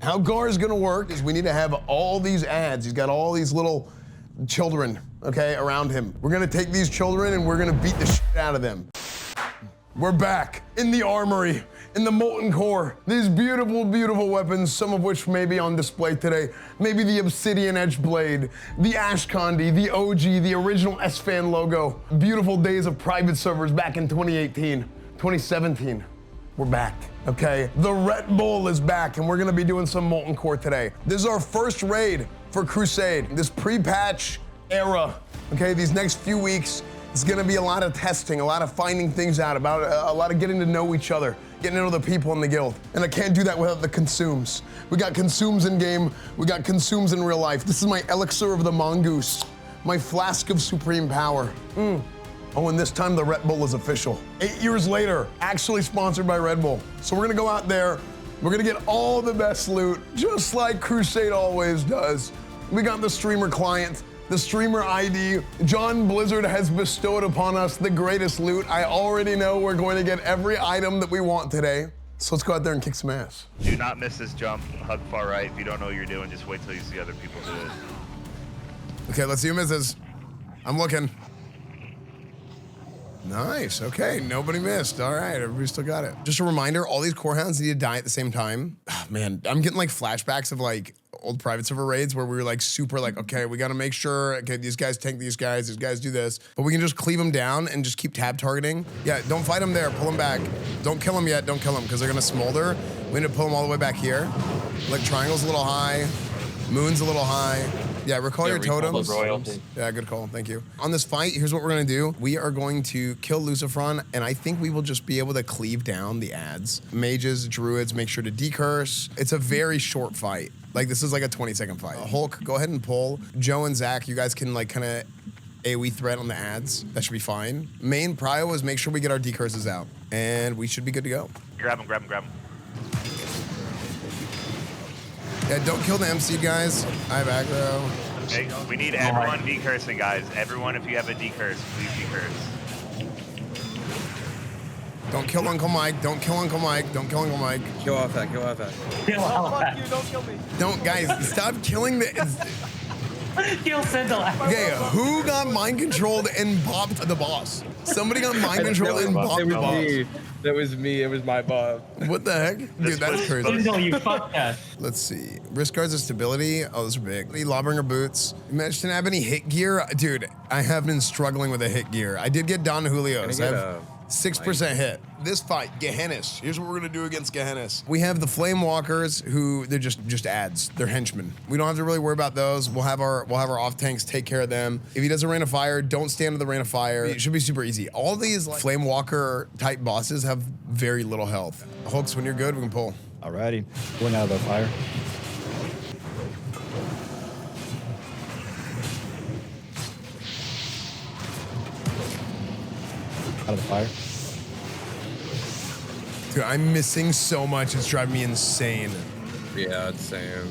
How Garr is gonna work is we need to have all these ads. He's got all these little children, okay, around him. We're gonna take these children and we're gonna beat the shit out of them. We're back in the armory, in the Molten core. These beautiful, beautiful weapons, some of which may be on display today. Maybe the Obsidian Edge Blade, the Ashkandi, the OG, the original Esfand logo. Beautiful days of private servers back in 2018, 2017. We're back, okay? The Red Bull is back and we're gonna be doing some Molten core today. This is our first raid for Crusade, this pre-patch era, okay? These next few weeks, it's gonna be a lot of testing, a lot of finding things out, about a lot of getting to know each other, getting to know the people in the guild. And I can't do that without the consumes. We got consumes in game, we got consumes in real life. This is my elixir of the mongoose, my flask of supreme power. Oh, and this time the Red Bull is official. 8 years later, actually sponsored by Red Bull. So we're gonna go out there, we're gonna get all the best loot, just like Crusade always does. We got the streamer client, the streamer ID. John Blizzard has bestowed upon us the greatest loot. I already know we're going to get every item that we want today. So let's go out there and kick some ass. Do not miss this jump, hug far right. If you don't know what you're doing, just wait till you see other people do it. Okay, let's see who misses. I'm looking. Nice, okay, nobody missed. All right, everybody still got it. Just a reminder, all these core hounds need to die at the same time. Oh, man, I'm getting like flashbacks of like old private server raids where we were like super like, okay, we gotta make sure, okay, these guys tank these guys do this. But we can just cleave them down and just keep tab targeting. Yeah, don't fight them there, pull them back. Don't kill them yet, don't kill them, because they're gonna smolder. We need to pull them all the way back here. Like triangle's a little high, moon's a little high. Yeah, recall your totems. Yeah, good call, thank you. On this fight, here's what we're gonna do. We are going to kill Lucifron, and I think we will just be able to cleave down the ads. Mages, druids, make sure to decurse. It's a very short fight. Like, this is like a 20-second fight. Hulk, go ahead and pull. Joe and Zach, you guys can like kind of AoE threat on the ads. That should be fine. Main prio is make sure we get our decurses out, and we should be good to go. Grab him, grab him, grab him. Yeah, don't kill the MC guys. I have aggro. Okay, we need everyone decursing, guys. Everyone, if you have a decurse, please decurse. Don't kill Uncle Mike. Don't kill Uncle Mike. Don't kill Uncle Mike. Kill off that, kill off that. Fuck you, don't kill me. Don't, guys, stop killing the... Kill Sindel. Okay, who got mind controlled and bopped the boss? Somebody got mind controlled and bopped the boss. That was me, it was my bob. What the heck? Dude, that's crazy. Sindel, you fucked us. Let's see. Wrist guards of stability. Oh, those are big. Lawbringer boots. Imagine I have any hit gear. Dude, I have been struggling with a hit gear. I did get Don Julio's. I have 6% hit. This fight, Gehennas. Here's what we're gonna do against Gehennas. We have the Flame Walkers, who they're just ads. They're henchmen. We don't have to really worry about those. We'll have our off tanks take care of them. If he does a rain of fire, don't stand in the rain of fire. It should be super easy. All these like, Flame Walker type bosses have very little health. Hulks, when you're good, we can pull. Alrighty, pulling out of the fire. Out of the fire. Dude, I'm missing so much. It's driving me insane. Yeah, it's same.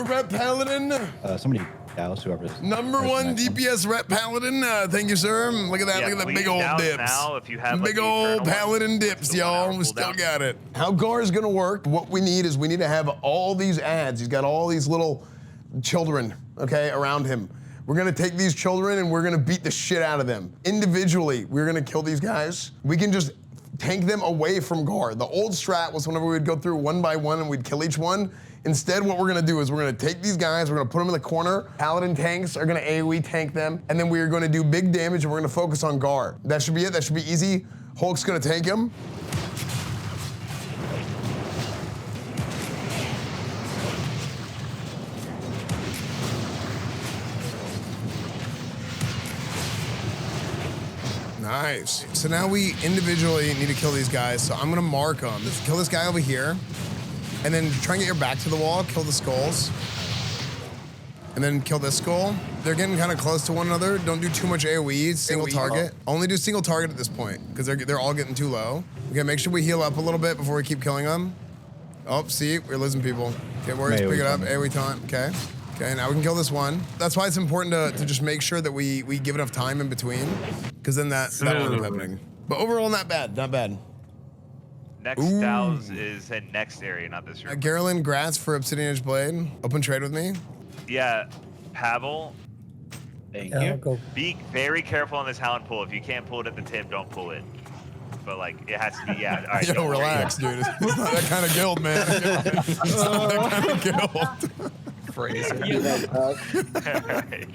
Rep Paladin. Somebody douse whoever's #1 DPS Rep Paladin. Thank you, sir. Look at that. Yeah, look at that please big old douse dips. now if you have, like, big the old eternal Paladin one. dips, The 1 hour y'all. We still cooldown. got it. How Garr is gonna work? What we need is we need to have all these ads. He's got all these little children, okay, around him. We're gonna take these children and we're gonna beat the shit out of them. Individually, we're gonna kill these guys. We can just tank them away from Garr. The old strat was whenever we'd go through one by one and we'd kill each one. Instead, what we're gonna do is we're gonna take these guys, we're gonna put them in the corner. Paladin tanks are gonna AoE tank them, and then we're gonna do big damage and we're gonna focus on Garr. That should be it, that should be easy. Hulk's gonna tank him. Nice. So now we individually need to kill these guys. So I'm gonna mark them. Let's kill this guy over here. And then try and get your back to the wall, kill the skulls. And then kill this skull. They're getting kind of close to one another. Don't do too much AoE, single target. Only do single target at this point, because they're all getting too low. Okay, make sure we heal up a little bit before we keep killing them. Oh, see, we're losing people. Okay, worries, pick it up, AoE taunt, okay. Okay, now we can kill this one. That's why it's important to just make sure that we give enough time in betwend, because then that won't end up happening. But overall, not bad, not bad. Next Ooh. Dow's is in next area, not this room. Garland, Gratz for Obsidian Edge Blade. Open trade with me. Yeah, Pavel, Thank Yeah, I'll you. go. be very careful on this Hound pull. If you can't pull it at the tip, don't pull it. But like, it has to be, yeah. All right, Yo, don't worry. relax, dude. It's not that kind of guild, man. It's not that kind of guild. Fraser. Alright.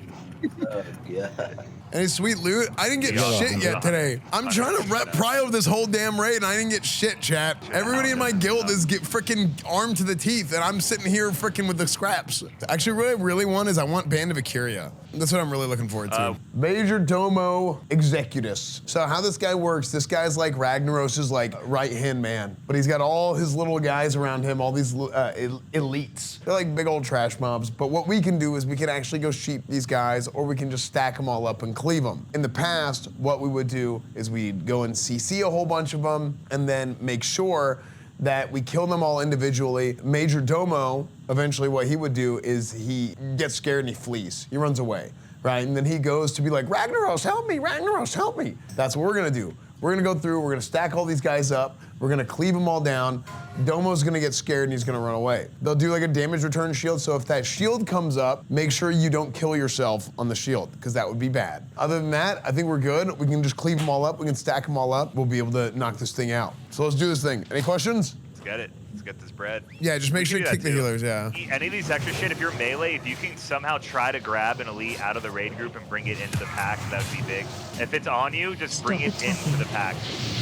Any sweet loot? I didn't get Yeah. shit yet today. I'm trying to rep prio this whole damn raid and I didn't get shit, chat. Everybody in my guild is get freaking armed to the teeth and I'm sitting here freaking with the scraps. Actually, what I really want is I want Band of Acuria. That's what I'm really looking forward to. Majordomo Executus. So how this guy works, this guy's like Ragnaros' like right-hand man, but he's got all his little guys around him, all these elites. They're like big old trash mobs, but what we can do is we can actually go sheep these guys or we can just stack them all up and cleave them. In the past, what we would do is we'd go and CC a whole bunch of them and then make sure that we kill them all individually. Majordomo, eventually what he would do is he gets scared and he flees. He runs away, right? And then he goes to be like, Ragnaros, help me, Ragnaros, help me. That's what we're gonna do. We're gonna go through, we're gonna stack all these guys up, we're gonna cleave them all down. Domo's gonna get scared and he's gonna run away. They'll do like a damage return shield, so if that shield comes up, make sure you don't kill yourself on the shield, because that would be bad. Other than that, I think we're good. We can just cleave them all up, we can stack them all up, we'll be able to knock this thing out. So let's do this thing. Any questions? Let's get it. Let's get this bread. Yeah, just make sure you kick the healers, yeah. Any of these extra shit, if you're melee, if you can somehow try to grab an elite out of the raid group and bring it into the pack, that would be big. If it's on you, just bring it into the pack.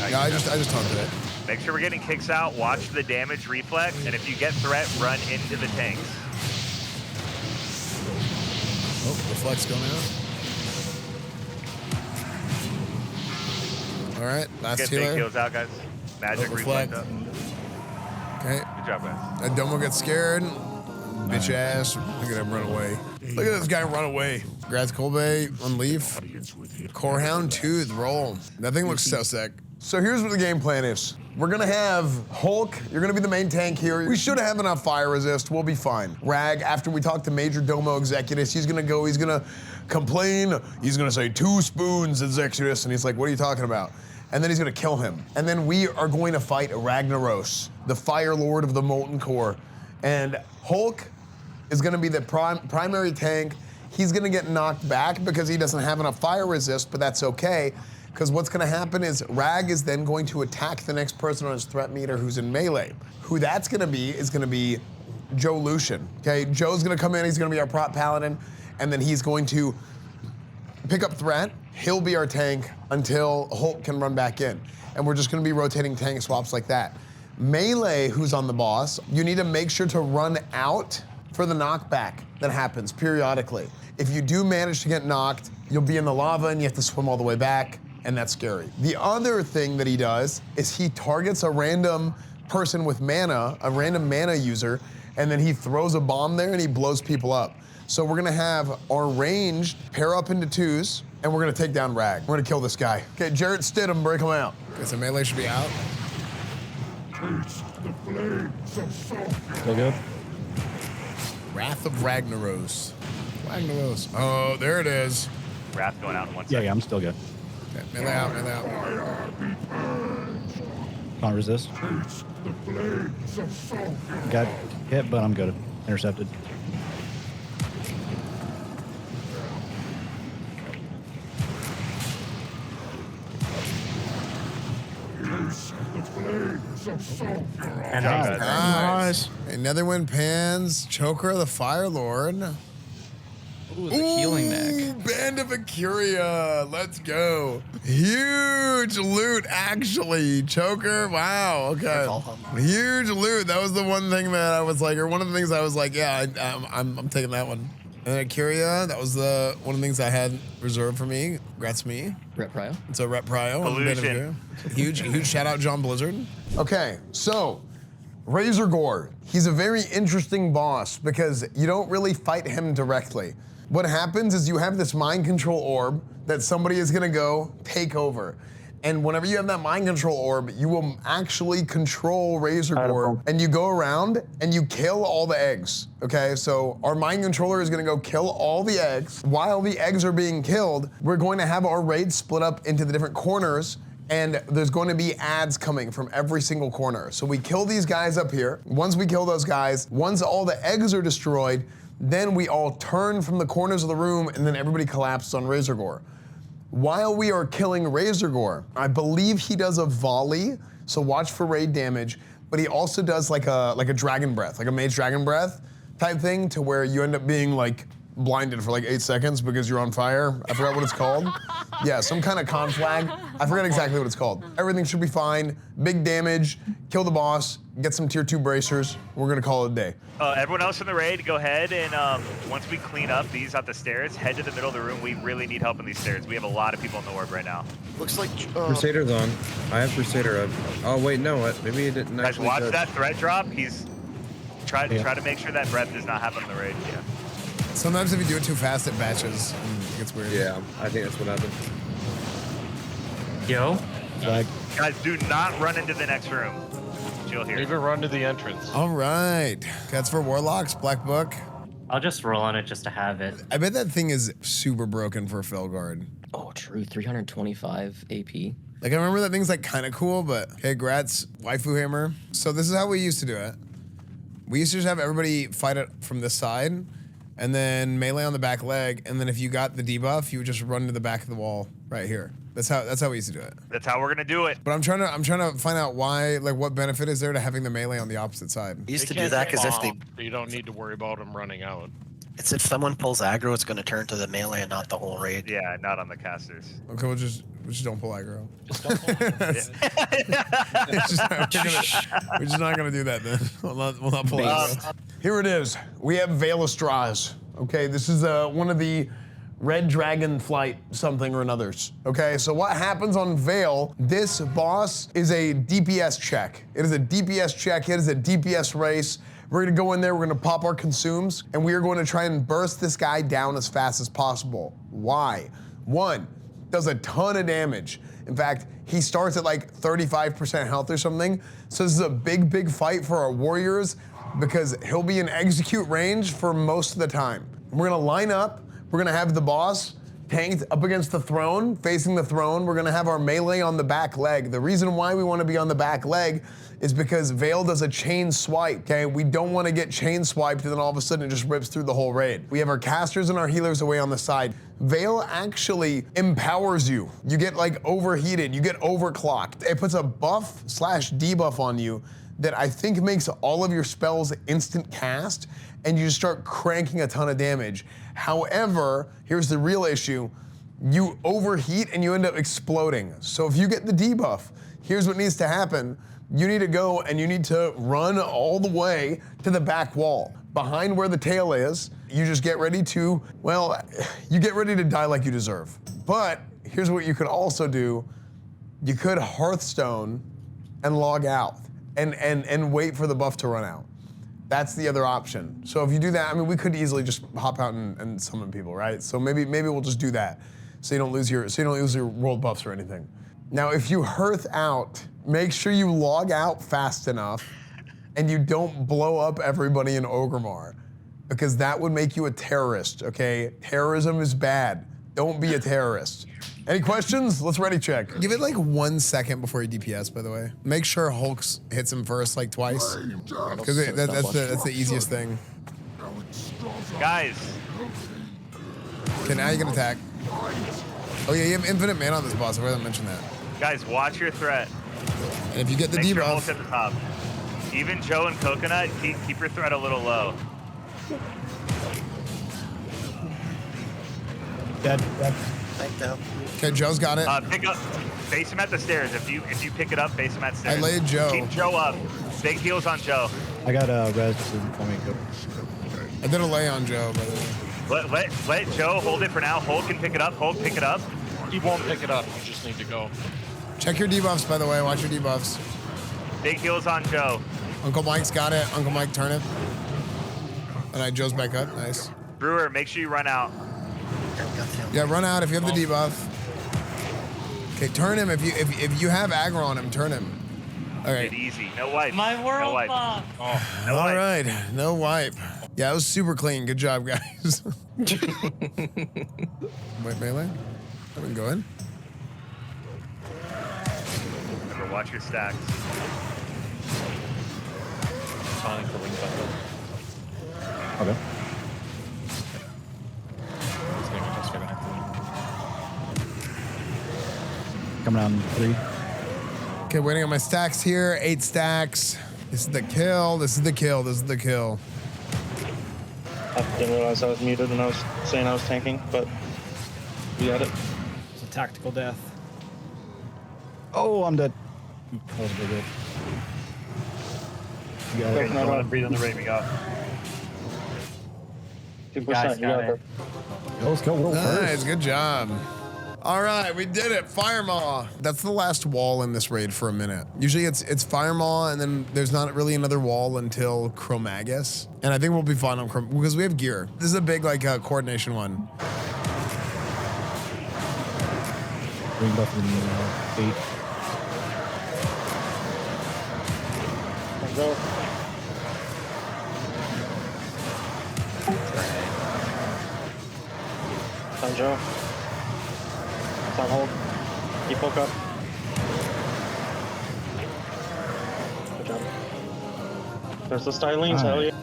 Yeah, I just taunted it. Make sure we're getting kicks out, watch the damage reflex, and if you get threat, run into the tanks. Oh, reflex going out. All right, last Get big healer. heals out, guys. Magic reflect. reflect up. Okay, Good job, guys. and Domo gets scared. Bitch ass. Look at him run away. Look at this guy run away. Graz Kolbe, Unleaf. Corehound Tooth, roll. That thing looks so sick. So here's what the game plan is. We're gonna have Hulk, you're gonna be the main tank here. We should have enough fire resist, we'll be fine. Rag, after we talk to Majordomo Executus, he's gonna go, he's gonna complain, he's gonna say 2 spoons Executus, and he's like, what are you talking about? And then he's gonna kill him. And then we are going to fight Ragnaros, the Fire Lord of the Molten Core. And Hulk is gonna be the primary tank. He's gonna get knocked back because he doesn't have enough fire resist, but that's okay. Because what's gonna happen is Rag is then going to attack the next person on his threat meter who's in melee. Who that's gonna be is gonna be Joe Lucian, okay? Joe's gonna come in, he's gonna be our prop paladin, and then he's going to pick up threat, he'll be our tank until Hulk can run back in. And we're just gonna be rotating tank swaps like that. Melee, who's on the boss, you need to make sure to run out for the knockback that happens periodically. If you do manage to get knocked, you'll be in the lava and you have to swim all the way back, and that's scary. The other thing that he does is he targets a random person with mana, a random mana user, and then he throws a bomb there and he blows people up. So we're gonna have our ranged pair up into 2s, and we're gonna take down Rag. We're gonna kill this guy. Okay, Jarrett Stidham, break him out. Okay, so melee should be out. Still good? Wrath of Ragnaros. Ragnaros. Oh, there it is. Wrath going out in 1 Yeah, second. I'm still good. Okay, melee out, melee out. Can't resist. Got hit, but I'm good. Intercepted. And guys. Nice. Another win pans. Choker, the Fire Lord. Ooh, the healing neck. Band of Acuria. Let's go. Huge loot, actually. Choker. Wow. Okay. Huge loot. That was the one thing that I was like, or one of the things I was like, yeah, I'm taking that one. And Acuria, that was the one of the things I had reserved for me. Congrats me. Rep Prio. It's a rep prio. on Band of Pollution. Acuria. Huge shout out John Blizzard. Okay, so Razorgore. He's a very interesting boss because you don't really fight him directly. What happens is you have this mind control orb that somebody is gonna go take over. And whenever you have that mind control orb, you will actually control Razorgore, and you go around and you kill all the eggs, okay? So our mind controller is gonna go kill all the eggs. While the eggs are being killed, we're going to have our raid split up into the different corners, and there's going to be ads coming from every single corner. So we kill these guys up here. Once we kill those guys, once all the eggs are destroyed, then we all turn from the corners of the room and then everybody collapses on Razorgore. While we are killing Razorgore, I believe he does a volley, so watch for raid damage, but he also does like a dragon breath, like a mage dragon breath type thing, to where you end up being like blinded for like 8 seconds because you're on fire. I forgot what it's called. Yeah, some kind of conflag. I forgot exactly what it's called. Everything should be fine. Big damage, kill the boss, get some tier 2 bracers. We're gonna call it a day. Everyone else in the raid, go ahead and once we clean up these out the stairs, head to the middle of the room. We really need help on these stairs. We have a lot of people in the orb right now. Looks like Crusader's on. I have Crusader up. Oh wait, no, what? Maybe he didn't Guys, actually watch touch. that threat drop. He's try to make sure that breath does not happen in the raid. Yeah. Sometimes if you do it too fast, it batches and it gets weird. Yeah, I think that's what happened. Yo. Flag. Guys, do not run into the next room. Chill here. Even run to the entrance. All right, that's for Warlocks, Black Book. I'll just roll on it just to have it. I bet that thing is super broken for Felguard. Oh, true. 325 AP. Like, I remember that thing's like kind of cool, but hey, Gratz, Waifu Hammer. So this is how we used to do it. We used to just have everybody fight it from this side, and then melee on the back leg, and then if you got the debuff, you would just run to the back of the wall right here. That's how we used to do it. That's how we're gonna do it. But I'm trying to find out why, like, what benefit is there to having the melee on the opposite side? We used They to do can't that because if bomb, so you don't need to worry about them running out. it's if someone pulls aggro, it's going to turn to the melee and not the whole raid. Yeah, not on the casters. Okay, we'll just don't pull aggro. We're just not gonna do that then. We'll not pull aggro. Here it is. We have Vaelastrasz. Okay, this is one of the Red Dragon Flight something or another's. Okay, so what happens on Vael, this boss is a DPS check. It is a DPS check, it is a DPS race. We're gonna go in there, we're gonna pop our consumes, and we are going to try and burst this guy down as fast as possible. Why? One, does a ton of damage. In fact, he starts at like 35% health or something. So this is a big fight for our warriors because he'll be in execute range for most of the time. We're gonna line up, we're gonna have the boss tanked up against the throne, facing the throne. We're gonna have our melee on the back leg. The reason why we wanna be on the back leg is because Vael does a chain swipe, okay? We don't wanna get chain swiped and then all of a sudden it just rips through the whole raid. We have our casters and our healers away on the side. Vael actually empowers you. You get like overheated, you get overclocked. It puts a buff/debuff on you that I think makes all of your spells instant cast, and you just start cranking a ton of damage. However, here's the real issue. You overheat and you end up exploding. So if you get the debuff, here's what needs to happen. You need to go and you need to run all the way to the back wall. Behind where the tail is, you just get ready to, well, you get ready to die like you deserve. But here's what you could also do. You could Hearthstone and log out and wait for the buff to run out. That's the other option. So if you do that, I mean, we could easily just hop out and summon people, right? So maybe we'll just do that, so you don't lose your world buffs or anything. Now, if you hearth out, make sure you log out fast enough, and you don't blow up everybody in Orgrimmar, because that would make you a terrorist. Okay, terrorism is bad. Don't be a terrorist. Any questions? Let's ready check. Give it like 1 second before you DPS, by the way. Make sure Hulks hits him first like twice, because that's the easiest thing. Guys. Okay, now you can attack. Oh yeah, you have infinite mana on this boss. I forgot to mention that. Guys, watch your threat. And if you get the Make sure debuff, Hulk's at the top. Even Joe and Coconut, keep your threat a little low. Dead. Thank you. okay, Joe's got it. Pick up, face him at the stairs. If you pick it up, face him at the stairs. I laid Joe. Keep Joe up. Big heals on Joe. I got res for me. Go. I did a lay on Joe, by the way. Let Joe hold it for now. Hulk can pick it up. Hulk, pick it up. He won't pick it up. You just need to go. Check your debuffs, by the way. Watch your debuffs. Big heals on Joe. Uncle Mike's got it. Uncle Mike, turn it. And Joe's back up. Nice. Brewer, make sure you run out. Yeah, run out if you have the debuff. Okay, turn him if you have aggro on him. Turn him. All right. Easy. No wipe. My world no wipe. buff. Oh, no All wipe. right, no wipe. Yeah, it was super clean. Good job, guys. Wait, melee? I can go in. Agro, watch your stacks. Sonic the link button. Okay. He's gonna just go back to Coming on 3. Okay, waiting on my stacks here. 8 stacks. This is the kill. This is the kill. This is the kill. I didn't realize I was muted when I was saying I was tanking, but we got it. It's a tactical death. Oh, I'm dead. That was really good. You got it. No, no, no. Breathe on the rate we got. 2%. You got it. Let's go. World Nice, first. good job. All right, we did it. Fire Maw. That's the last wall in this raid for a minute. Usually it's Fire Maw, and then there's not really another wall until Chromaggus. And I think we'll be fine on because we have gear. This is a big like coordination one. Bring buff in 8. Let's go. Joe. It's on hold. Keep hook up. Good job. There's the Stylings, hell yeah.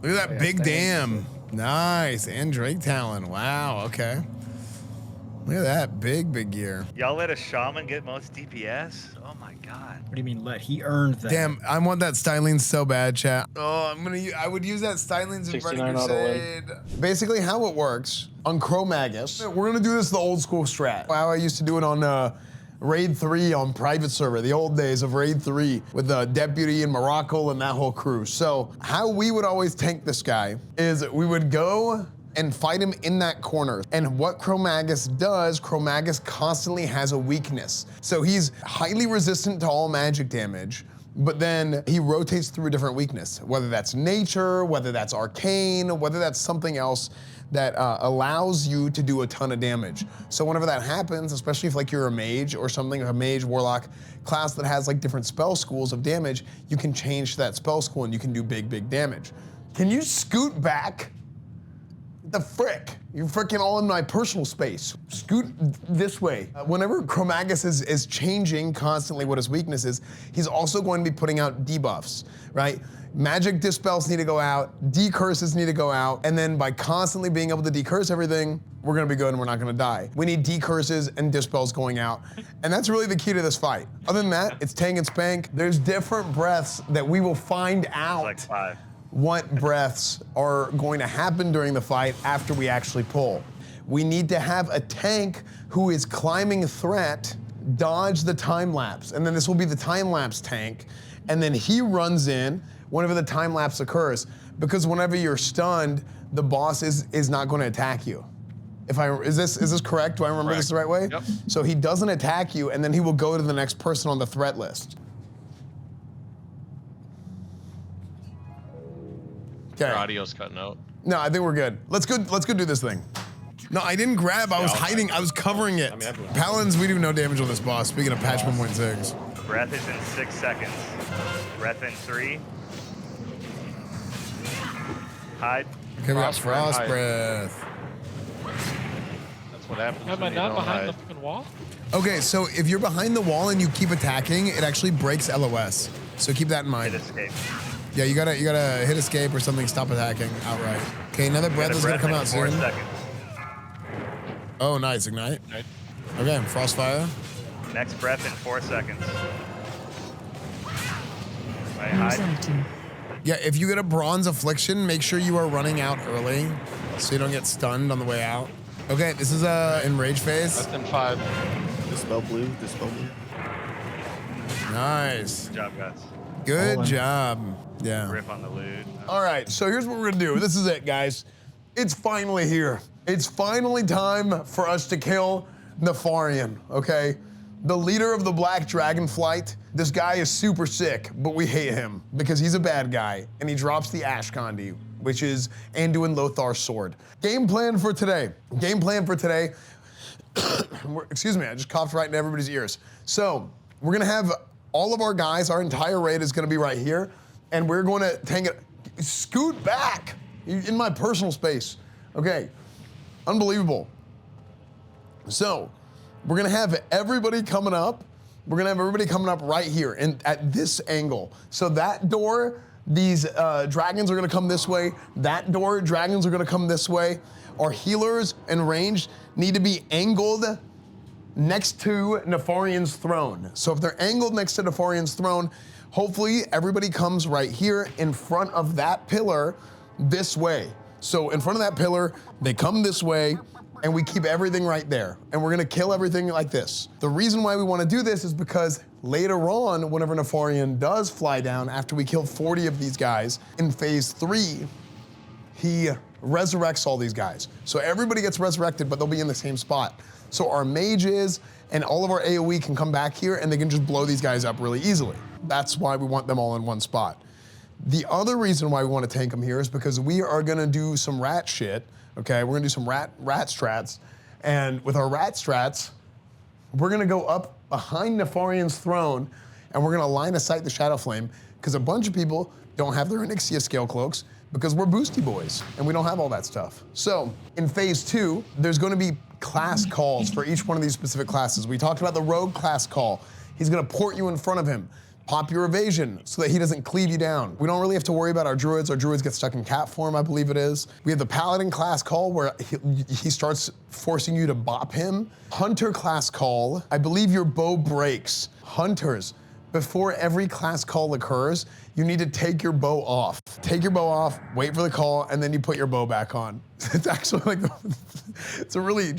Look at that big dam. Nice. And Drake Talon. Wow, okay. Look at that big gear. Y'all let a shaman get most DPS? Oh my god. What do you mean let? He earned that. Damn, I want that Stylings so bad, chat. Oh, I would use that Stylings in front of 69 out of Crusade. Basically, how it works on Chromaggus, we're gonna do this the old school strat. How I used to do it on Raid 3 on private server, the old days of Raid 3 with the Deputy and Morocco and that whole crew. So how we would always tank this guy is we would go and fight him in that corner. And what Chromaggus does, Chromaggus constantly has a weakness. So he's highly resistant to all magic damage, but then he rotates through a different weakness, whether that's nature, whether that's arcane, whether that's something else that allows you to do a ton of damage. So whenever that happens, especially if like you're a mage or something, a mage, warlock class that has like different spell schools of damage, you can change that spell school and you can do big damage. Can you scoot back? The frick? You're freaking all in my personal space. Scoot this way. Whenever Chromaggus is changing constantly what his weakness is, he's also going to be putting out debuffs, right? Magic dispels need to go out, decurses need to go out, and then by constantly being able to decurse everything, we're gonna be good and we're not gonna die. We need decurses and dispels going out, and that's really the key to this fight. Other than that, it's tank and spank. There's different breaths that we will find out. Like 5. What breaths are going to happen during the fight after we actually pull. We need to have a tank who is climbing threat dodge the time lapse, and then this will be the time lapse tank, and then he runs in whenever the time lapse occurs, because whenever you're stunned, the boss is not going to attack you. Is this correct? Do I remember this the right way? Yep. So he doesn't attack you, and then he will go to the next person on the threat list. Okay. Your audio's cutting out. No, I think we're good. Let's go do this thing. No, I didn't grab, I was hiding, I was covering it. Paladins, we do no damage on this boss, speaking of patch 1.6. Breath is in 6 seconds. Breath in 3. Hide. Okay, we got Frost Frost Breath. Breath. That's what happens Am I when you not don't behind hide. the fucking wall? Okay, so if you're behind the wall and you keep attacking, it actually breaks LOS. So keep that in mind. Hit escape. Yeah, you gotta hit escape or something, stop attacking outright. Okay, another breath is gonna come out in 4 soon. seconds. Oh, nice, ignite. Okay, Frostfire. Next breath in 4 seconds. Right, hide. Yeah, if you get a Bronze Affliction, make sure you are running out early so you don't get stunned on the way out. Okay, this is in Rage phase. Breath in 5. Dispel blue. Nice. Good job, guys. Good job. Yeah. Riff on the loot. All right, so here's what we're gonna do. This is it, guys. It's finally here. It's finally time for us to kill Nefarian, okay? The leader of the Black Dragon Flight. This guy is super sick, but we hate him because he's a bad guy, and he drops the Ash Condi, which is Anduin Lothar's sword. Game plan for today. Excuse me, I just coughed right in everybody's ears. So, we're gonna have all of our guys, our entire raid is gonna be right here, and we're gonna tank it. Scoot back in my personal space. Okay, unbelievable. So, we're gonna have everybody coming up, we're gonna have everybody coming up right here and at this angle. So that door, these dragons are gonna come this way. That door, dragons are gonna come this way. Our healers and ranged need to be angled next to Nefarian's throne. So if they're angled next to Nefarian's throne, hopefully everybody comes right here in front of that pillar this way. So in front of that pillar, they come this way, and we keep everything right there. And we're gonna kill everything like this. The reason why we wanna do this is because later on, whenever Nefarian does fly down, after we kill 40 of these guys, in phase 3, he resurrects all these guys. So everybody gets resurrected, but they'll be in the same spot. So our mages and all of our AoE can come back here and they can just blow these guys up really easily. That's why we want them all in one spot. The other reason why we want to tank them here is because we are gonna do some rat shit, okay? We're gonna do some rat strats, and with our rat strats, we're gonna go up behind Nefarian's throne, and we're gonna line of sight the Shadow Flame, because a bunch of people don't have their Onyxia scale cloaks, because we're boosty boys, and we don't have all that stuff. So, in phase 2, there's gonna be class calls for each one of these specific classes. We talked about the rogue class call. He's gonna port you in front of him. Pop your evasion so that he doesn't cleave you down. We don't really have to worry about our druids. Our druids get stuck in cat form, I believe it is. We have the paladin class call where he starts forcing you to bop him. Hunter class call, I believe your bow breaks. Hunters, before every class call occurs, you need to take your bow off. Take your bow off, wait for the call, and then you put your bow back on. It's actually like, it's a really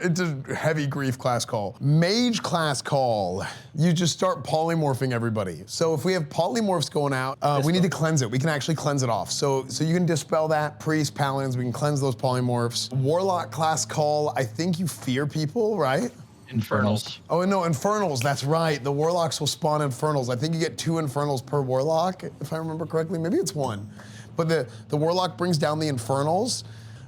it's a heavy grief class call. Mage class call, you just start polymorphing everybody. So if we have polymorphs going out, we need to cleanse it. We can actually cleanse it off. So you can dispel that, priests, paladins, we can cleanse those polymorphs. Warlock class call, I think you fear people, right? Infernals. Oh no, infernals, that's right. The warlocks will spawn infernals. I think you get 2 infernals per warlock, if I remember correctly. Maybe it's 1. But the warlock brings down the infernals.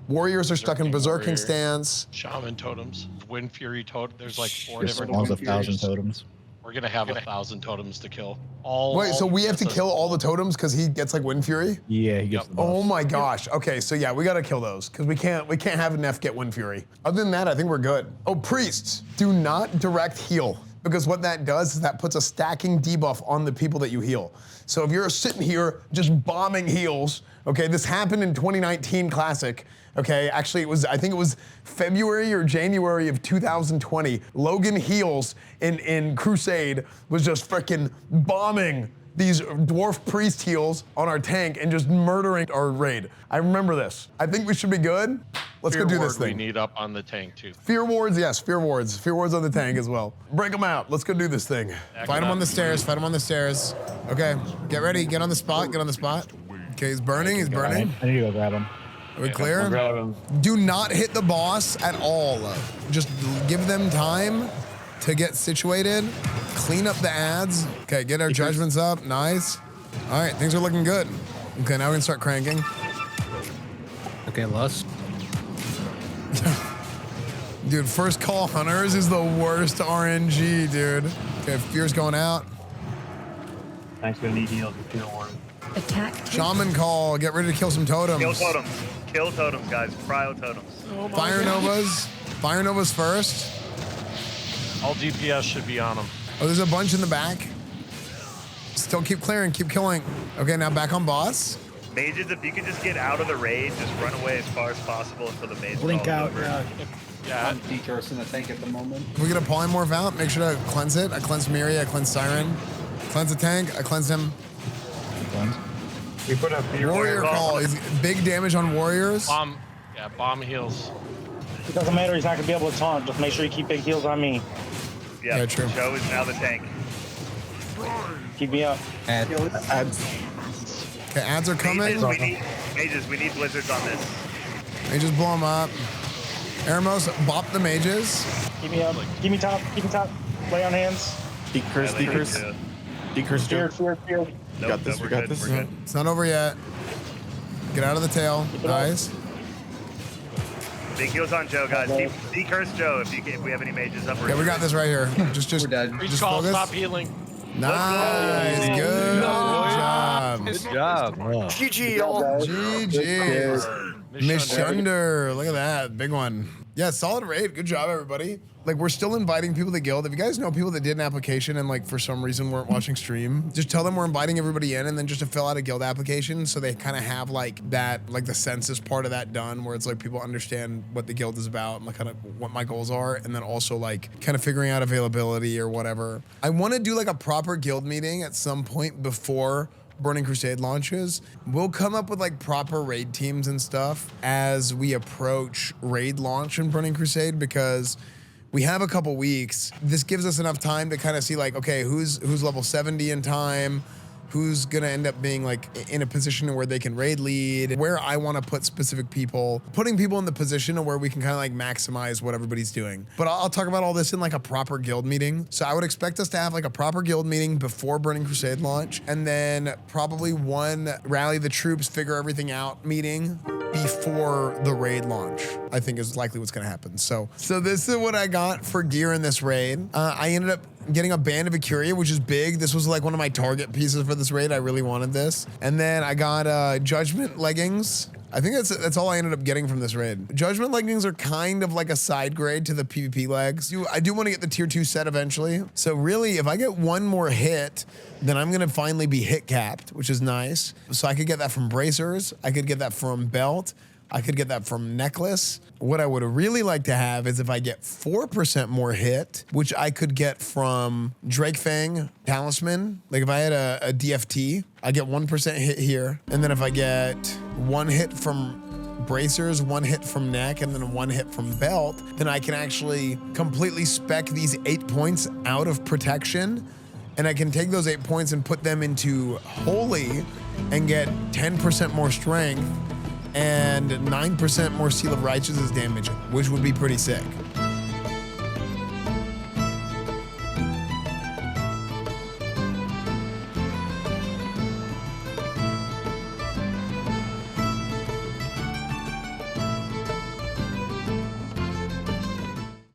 Warriors are stuck in berserking stance. Shaman totems. Wind Fury totem. There's like 4 different Spawns Wind 1,000 Furies. totems. We're gonna have 1,000 totems to kill. Wait, so we have to kill all the totems because he gets like Wind Fury? Yeah, he gets the Oh buffs. my gosh. Okay, so yeah, we gotta kill those because we can't have Nef get Wind Fury. Other than that, I think we're good. Oh, priests, do not direct heal, because what that does is that puts a stacking debuff on the people that you heal. So if you're sitting here just bombing heals, okay, this happened in 2019 Classic. Okay, actually I think it was February or January of 2020. Logan Heals in Crusade was just freaking bombing these dwarf priest heals on our tank and just murdering our raid. I remember this. I think we should be good. Let's go do this thing. We need up on the tank too. Fear wards, yes, fear wards. Fear wards on the tank as well. Break them out. Let's go do this thing. Fight him on the stairs, fight him on the stairs. Okay, get ready, get on the spot, get on the spot. Okay, he's burning, he's burning. I need to go grab him. Are we clear? Grab him. Do not hit the boss at all. Just give them time to get situated. Clean up the ads. Okay, get our judgments up. Nice. All right, things are looking good. Okay, now we can start cranking. Okay, Lust. Dude, first call hunters is the worst RNG, dude. Okay, fear's going out. Thanks, gonna need heals with Fear Ward. Attack. Shaman call. Get ready to kill some totems. Kill totems. Kill totems, guys. Cryo totems. Fire Novas. Fire Novas first. All DPS should be on them. Oh, there's a bunch in the back. Still keep clearing, keep killing. Okay, now back on boss. Mages, if you could just get out of the raid, just run away as far as possible until the mage Blink falls out. over. Yeah. I'm decurse in the tank at the moment. If we get a polymorph out, make sure to cleanse it. I cleansed Miri, I cleansed Siren. Cleanse the tank, I cleansed him. We put a Fear Warrior Ward. call, is big damage on warriors. Bomb heals. It doesn't matter, he's not gonna be able to taunt. Just make sure you keep big heals on me. Yeah, true. Joe is now the tank. Keep me up. Okay, ads are coming. Mages, we need blizzards on this. Mages blow them up. Eremos, bop the mages. Keep me up. Keep me top. Keep me top. Lay on hands. Decurse. Fear. We got this. We're good. It's not over yet. Get out of the tail. Nice. Big heals on Joe, guys. Decurse Joe if we have any mages up. Okay, we got this right here. Just We're dead. Reach just call, focus. stop healing. Nice, good job. job. Good job. GG, y'all. GG's. Miss Mishunder. Look at that. Big one. Yeah, solid raid. Good job, everybody. Like, we're still inviting people to guild. If you guys know people that did an application and, like, for some reason weren't watching stream, just tell them we're inviting everybody in and then just to fill out a guild application so they kind of have, like, that, like, the census part of that done where it's, like, people understand what the guild is about and, like, kind of what my goals are. And then also, like, kind of figuring out availability or whatever. I want to do, like, a proper guild meeting at some point before Burning Crusade launches. We'll come up with like proper raid teams and stuff as we approach raid launch in Burning Crusade because we have a couple weeks. This gives us enough time to kind of see like, okay, who's level 70 in time, who's gonna end up being like in a position where they can raid lead, where I wanna put specific people, putting people in the position where we can kind of like maximize what everybody's doing. But I'll talk about all this in like a proper guild meeting. So I would expect us to have like a proper guild meeting before Burning Crusade launch, and then probably one rally the troops, figure everything out meeting before the raid launch, I think is likely what's gonna happen. So this is what I got for gear in this raid. I ended up getting a Band of Acuria, which is big. This was like one of my target pieces for this raid. I really wanted this. And then I got Judgment leggings. I think that's all I ended up getting from this raid. Judgment leggings are kind of like a side grade to the PvP legs. I do want to get the tier 2 set eventually. So really, if I get one more hit, then I'm gonna finally be hit capped, which is nice. So I could get that from bracers. I could get that from belt. I could get that from necklace. What I would really like to have is if I get 4% more hit, which I could get from Drake Fang Talisman. Like if I had a DFT, I get 1% hit here. And then if I get 1 hit from bracers, 1 hit from neck, and then 1 hit from belt, then I can actually completely spec these 8 points out of protection. And I can take those 8 points and put them into holy and get 10% more strength and 9% more Seal of Righteousness damage, which would be pretty sick.